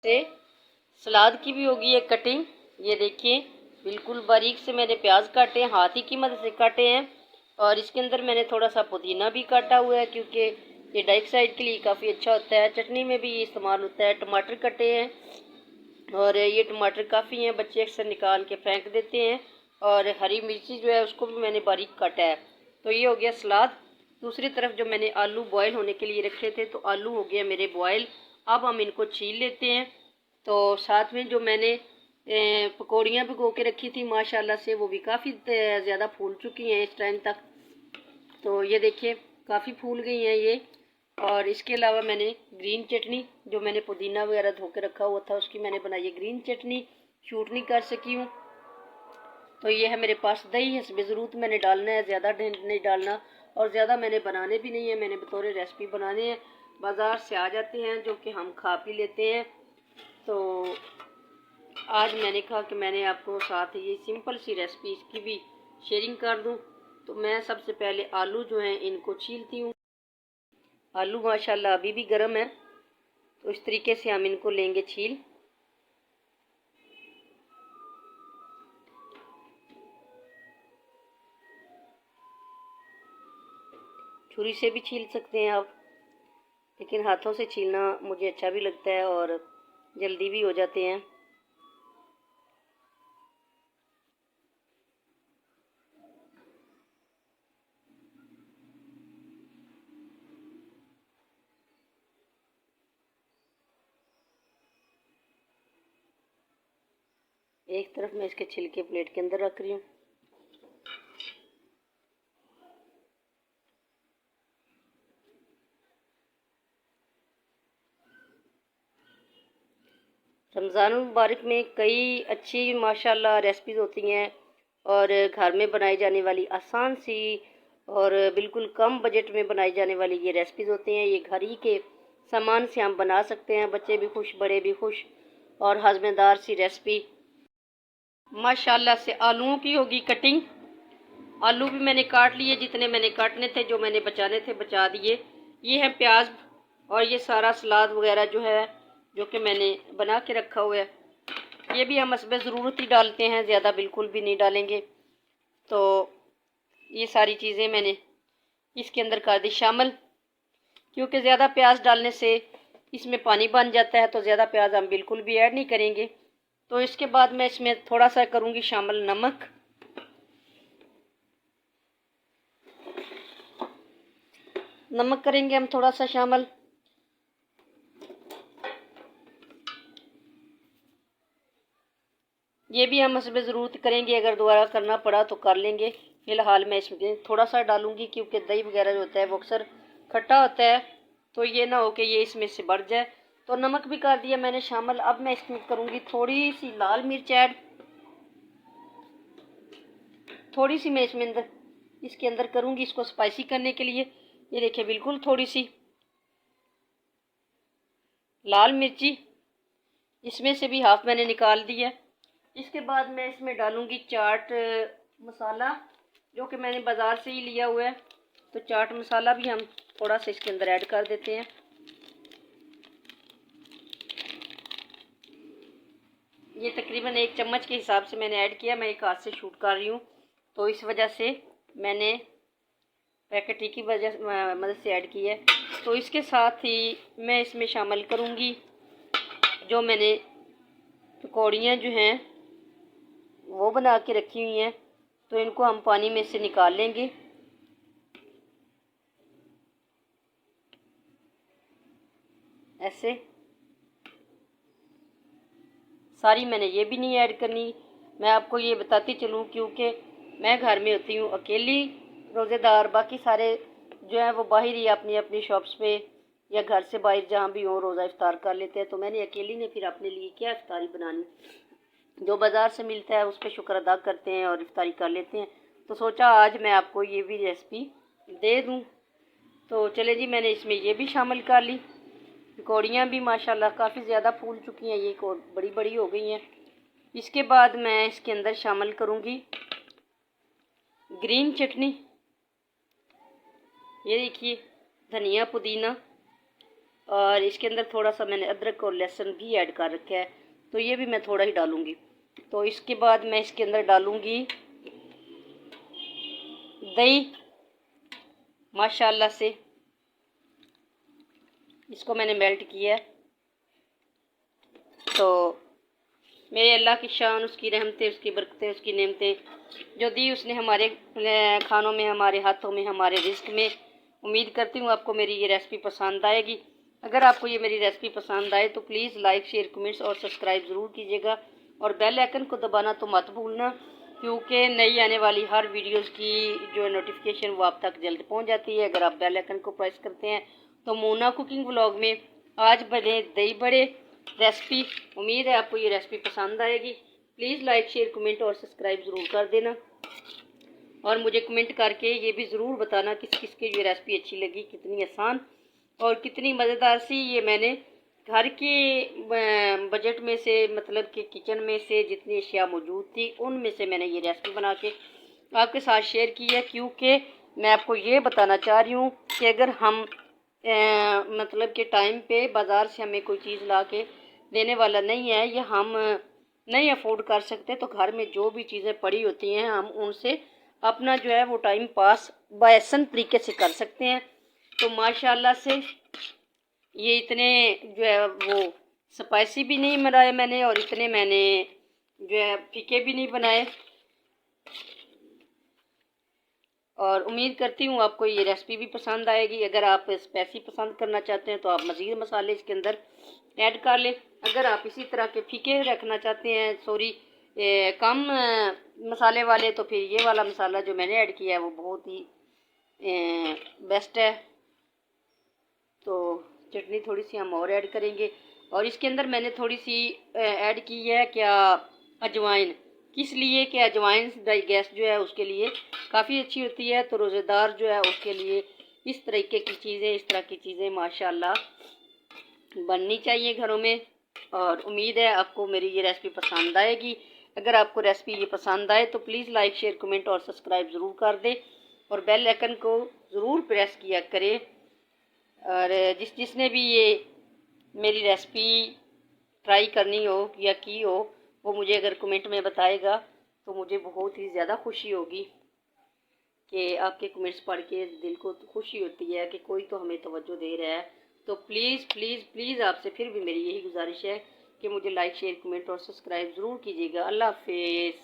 से सलाद की भी होगी एक कटिंग। ये देखिए बिल्कुल बारीक से मैंने प्याज काटे हैं, हाथ ही की मदद से काटे हैं। और इसके अंदर मैंने थोड़ा सा पुदीना भी काटा हुआ है क्योंकि ये डाइजेशन के लिए काफ़ी अच्छा होता है। चटनी में भी ये इस्तेमाल होता है। टमाटर कटे हैं और ये टमाटर काफ़ी हैं, बच्चे अक्सर निकाल के फेंक देते हैं। और हरी मिर्ची जो है उसको भी मैंने बारीक काटा है। तो ये हो गया सलाद। दूसरी तरफ जो मैंने आलू बॉयल होने के लिए रखे थे, तो आलू हो गया मेरे बॉयल। अब हम इनको छील लेते हैं। तो साथ में जो मैंने पकौड़ियाँ भिगो के रखी थी माशाल्लाह से, वो भी काफ़ी ज़्यादा फूल चुकी हैं इस टाइम तक। तो ये देखिए काफ़ी फूल गई हैं ये। और इसके अलावा मैंने ग्रीन चटनी, जो मैंने पुदीना वगैरह धो के रखा हुआ था उसकी मैंने बनाई है ग्रीन चटनी। शूट नहीं कर सकी हूँ। तो ये है मेरे पास दही है, ज़रूरत मैंने डालना है, ज़्यादा नहीं डालना। और ज़्यादा मैंने बनाने भी नहीं है, मैंने बतौर रेसिपी बनाने हैं। बाज़ार से आ जाते हैं जो कि हम खा पी लेते हैं। तो आज मैंने कहा कि मैंने आपको साथ ये सिंपल सी रेसिपी इसकी भी शेयरिंग कर दूं। तो मैं सबसे पहले आलू जो हैं इनको छीलती हूँ। आलू माशाल्लाह अभी भी गर्म है, तो इस तरीके से हम इनको लेंगे छील। छुरी से भी छील सकते हैं आप, लेकिन हाथों से छीलना मुझे अच्छा भी लगता है और जल्दी भी हो जाते हैं। एक तरफ मैं इसके छिलके प्लेट के अंदर रख रही हूँ। रमज़ान मुबारक में कई अच्छी माशाल्लाह रेसिपीज़ होती हैं और घर में बनाई जाने वाली आसान सी और बिल्कुल कम बजट में बनाई जाने वाली ये रेसिपीज़ होती हैं। ये घर ही के सामान से हम बना सकते हैं, बच्चे भी खुश बड़े भी खुश। और हज़मेदार सी रेसिपी माशाल्लाह से। आलूओं की होगी कटिंग। आलू भी मैंने काट लिए, जितने मैंने काटने थे, जो मैंने बचाने थे बचा दिए। ये है प्याज और ये सारा सलाद वगैरह जो है जो कि मैंने बना के रखा हुआ है। ये भी हम हस्बे ज़रूरत ही डालते हैं, ज़्यादा बिल्कुल भी नहीं डालेंगे। तो ये सारी चीज़ें मैंने इसके अंदर कर दी शामिल, क्योंकि ज़्यादा प्याज डालने से इसमें पानी बन जाता है, तो ज़्यादा प्याज हम बिल्कुल भी ऐड नहीं करेंगे। तो इसके बाद मैं इसमें थोड़ा सा करूँगी शामिल नमक। नमक करेंगे हम थोड़ा सा शामिल। ये भी हम इसमें ज़रूरत करेंगे, अगर दोबारा करना पड़ा तो कर लेंगे। फ़िलहाल मैं इसमें थोड़ा सा डालूंगी क्योंकि दही वगैरह जो होता है वो अक्सर खट्टा होता है, तो ये ना हो कि ये इसमें से बढ़ जाए। तो नमक भी कर दिया मैंने शामिल। अब मैं इसमें करूँगी थोड़ी सी लाल मिर्च ऐड। थोड़ी सी मैं इसमें अंदर इसके अंदर करूँगी इसको स्पाइसी करने के लिए। ये देखिए बिल्कुल थोड़ी सी लाल मिर्ची, इसमें से भी हाफ मैंने निकाल दी है। इसके बाद मैं इसमें डालूंगी चाट मसाला, जो कि मैंने बाज़ार से ही लिया हुआ है। तो चाट मसाला भी हम थोड़ा सा इसके अंदर ऐड कर देते हैं। ये तकरीबन 1 चम्मच के हिसाब से मैंने ऐड किया। मैं एक हाथ से शूट कर रही हूँ, तो इस वजह से मैंने पैकेट ही की वजह मदद से ऐड की है। तो इसके साथ ही मैं इसमें शामिल करूँगी जो मैंने पकौड़ियाँ जो हैं वो बना के रखी हुई हैं। तो इनको हम पानी में से निकाल लेंगे। ऐसे सारी मैंने ये भी नहीं ऐड करनी। मैं आपको ये बताती चलूँ क्योंकि मैं घर में होती हूँ अकेली रोज़ेदार, बाकी सारे जो हैं वो बाहर ही अपनी अपनी शॉप्स पे या घर से बाहर जहाँ भी हो रोज़ा इफ्तार कर लेते हैं। तो मैंने अकेली ने फिर अपने लिए क्या इफ्तारी बनानी, जो बाज़ार से मिलता है उस पर शुक्र अदा करते हैं और इफ्तारी कर लेते हैं। तो सोचा आज मैं आपको ये भी रेसिपी दे दूँ। तो चले जी, मैंने इसमें ये भी शामिल कर ली। पकौड़ियाँ भी माशाल्लाह काफ़ी ज़्यादा फूल चुकी हैं, ये बड़ी बड़ी हो गई हैं। इसके बाद मैं इसके अंदर शामिल करूँगी ग्रीन चटनी। ये देखिए धनिया पुदीना और इसके अंदर थोड़ा सा मैंने अदरक और लहसुन भी ऐड कर रखा है, तो ये भी मैं थोड़ा ही डालूँगी। तो इसके बाद मैं इसके अंदर डालूँगी दही। माशाल्लाह से इसको मैंने मेल्ट किया है। तो मेरे अल्लाह की शान, उसकी रहमतें, उसकी बरकतें, उसकी नेमतें जो दी उसने हमारे खानों में, हमारे हाथों में, हमारे रिस्क में। उम्मीद करती हूँ आपको मेरी ये रेसिपी पसंद आएगी। अगर आपको ये मेरी रेसिपी पसंद आए तो प्लीज़ लाइक, शेयर, कमेंट्स और सब्सक्राइब ज़रूर कीजिएगा। और बेल आइकन को दबाना तो मत भूलना, क्योंकि नई आने वाली हर वीडियोज़ की जो नोटिफिकेशन वो आप तक जल्द पहुँच जाती है अगर आप बेल आइकन को प्रेस करते हैं। तो मोना कुकिंग व्लॉग में आज बने दही बड़े रेसिपी। उम्मीद है आपको ये रेसिपी पसंद आएगी। प्लीज़ लाइक, शेयर, कमेंट और सब्सक्राइब ज़रूर कर देना। और मुझे कमेंट करके ये भी ज़रूर बताना किस किस की ये रेसिपी अच्छी लगी, कितनी आसान और कितनी मज़ेदार सी। ये मैंने घर के बजट में से, मतलब कि किचन में से जितनी अशिया मौजूद थी उनमें से मैंने ये रेसिपी बना के आपके साथ शेयर की है, क्योंकि मैं आपको ये बताना चाह रही हूँ कि अगर हम मतलब कि टाइम पे बाज़ार से हमें कोई चीज़ ला के देने वाला नहीं है या हम नहीं अफोर्ड कर सकते, तो घर में जो भी चीज़ें पड़ी होती हैं हम उनसे अपना जो है वो टाइम पास बायसन तरीके से कर सकते हैं। तो माशाल्लाह से ये इतने जो है वो स्पाइसी भी नहीं बनाए मैंने, और इतने मैंने जो है फीके भी नहीं बनाए। और उम्मीद करती हूँ आपको ये रेसिपी भी पसंद आएगी। अगर आप स्पाइसी पसंद करना चाहते हैं तो आप मज़ीद मसाले इसके अंदर ऐड कर लें। अगर आप इसी तरह के फीके रखना चाहते हैं, कम मसाले वाले, तो फिर ये वाला मसाला जो मैंने ऐड किया है वो बहुत ही बेस्ट है। तो चटनी थोड़ी सी हम और ऐड करेंगे। और इसके अंदर मैंने थोड़ी सी ऐड की है क्या, अजवाइन। किस लिए कि अजवाइन गैस जो है उसके लिए काफ़ी अच्छी होती है। तो रोज़ेदार जो है उसके लिए इस तरीके की चीज़ें, इस तरह की चीज़ें माशाल्लाह बननी चाहिए घरों में। और उम्मीद है आपको मेरी ये रेसिपी पसंद आएगी। अगर आपको रेसिपी ये पसंद आए तो प्लीज़ लाइक, शेयर, कमेंट और सब्सक्राइब ज़रूर कर दें और बेल आइकन को ज़रूर प्रेस किया करें। और जिसने भी ये मेरी रेसिपी ट्राई करनी हो या की हो वो मुझे अगर कमेंट में बताएगा तो मुझे बहुत ही ज़्यादा खुशी होगी कि आपके कमेंट्स पढ़ के दिल को खुशी होती है कि कोई तो हमें तवज्जो दे रहा है। तो प्लीज़ प्लीज़ प्लीज़ आपसे फिर भी मेरी यही गुजारिश है कि मुझे लाइक, शेयर, कमेंट और सब्सक्राइब ज़रूर कीजिएगा। अल्लाह हाफिज़।